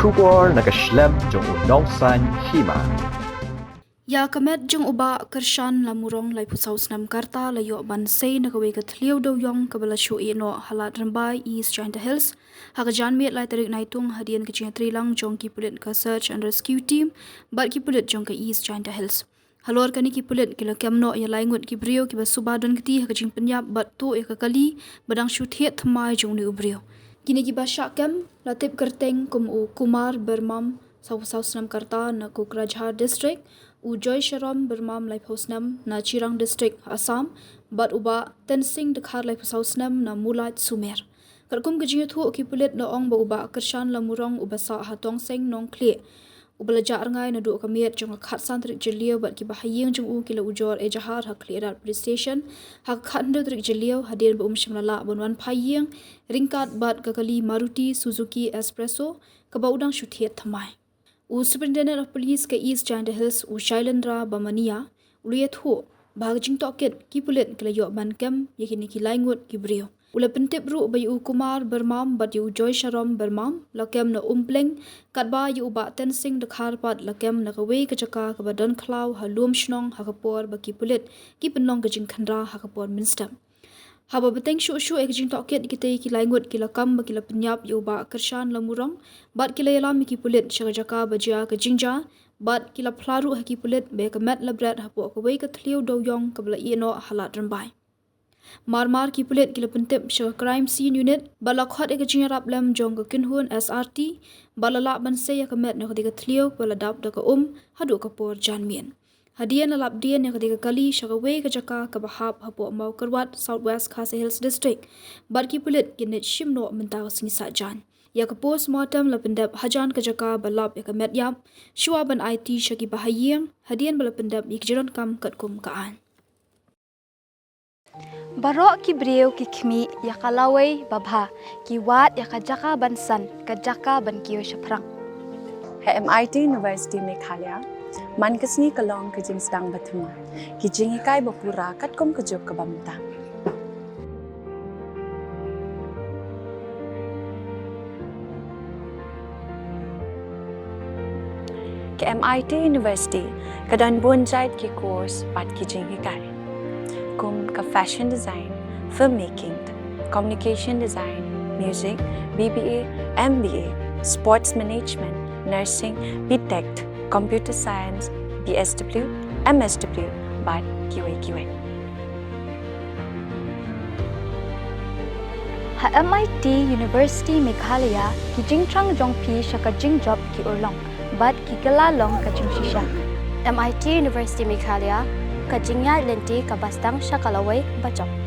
Shubor nakaslem jong unongsan Hima. Ya kamet jung uba kershan lamurong lai pusau senam karta layo bansei nakawe ke Thliew do yong kabala shu Iehnoh halat Rangbah East Giant Hills hakajan miet lai tarik naitung hadian ke trilang jong ki Pulit ke search and rescue team bat ki Pulit jong ke East Giant Hills halor kani ki Pulit kila kemno ya lai Ngut ki brio ki basubadon keti hakajing penyap bat tu ya kali badang shu thiet thamai jong ni ubrio kini ki basyak kem latip kerteng kum u Kumar bermam sau senam karta na Kokrajhar district Joy Sharam bermam lai Phosnam na Chirang district Assam bat uba tensing dekhar lai Phosnam na Mulat Sumer kalkum ke jinga thu ki Pulit na ong ba uba kershan lamurong uba sa hatong seng nong kle ubala jar ngai na du kamiet jong khat santrik jelio bat ki bahayeng jong u kila ujor e jahar hak clear police station hak khandu trik jelio hadin ba shimlala bonwan phayeng ringkat bat kakali Maruti Suzuki Espresso kabaudang shuthiet thamai Superintendent of Police ke East Giant Hills Shailendra Bamania uliyat ho bagjing toket ki Pulit kala yo ban kem yakini ki lai Ngut ki brio ula pentip ru bayu Kumar bermam bat yu Joy Sharam bermam lakem na umpleng katba yu ba tensing dekhar pat lakem na kawe ke jaka ka badon klaw halum shnong hakapor ba ki Pulit ki penlong ke jing khandra hakapor minster haba beteng shu ek jing toket kita ki lai Ngut kila kam ba kila penyap yu ba kershan lamurong bat kila yalam ki Pulit shagajaka bajia ke jingja bat kila plaru haki Pulit be ka met labrat hapo ka wei ka Thliew do yong ka bla Iehnoh halat Rangbah mar ki Pulit kila pentip shag crime scene unit bala khot ek jing rap lam jong ka kinhun SRT balala ban se ya ka met na ka Thliew bala dap da ka hadu ka por janmien Hadian lalap dia yang ketiga kali syagawe ke jaka ke bahap hapo mau kerwat Southwest Khasi Hills District. Barki Pulit kinit shimno mentau sinisa jan. Ya ke post mortem la pendap hajan ke jaka balap ya ke met yap. Shua ban IT syagi bahayang hadian bala pendap ikjiron kam kat kum kaan. Barok ki brio ki khmi ya kalawai babha ki wat ya ka jaka bansan ka jaka ban kiyo shaprang. MIT University Meghalaya man kasni kalong ke jing stang bathuma ki jing ikai bapura kat kom ke jok ke bamta ke MIT University kadan bonjait ki course pat ki jing ikai kum ka fashion design, filmmaking, communication design, music, BBA, MBA, sports management, nursing, BTech, computer science, BSW, MSW, but QA. Ha MIT University Meghalaya ki jingtrang jongpi shaka jing job ki urlong, but ki galalong ka jing shisha. MIT University Meghalaya ka jingya lenti ka bastang shakalaway bachok.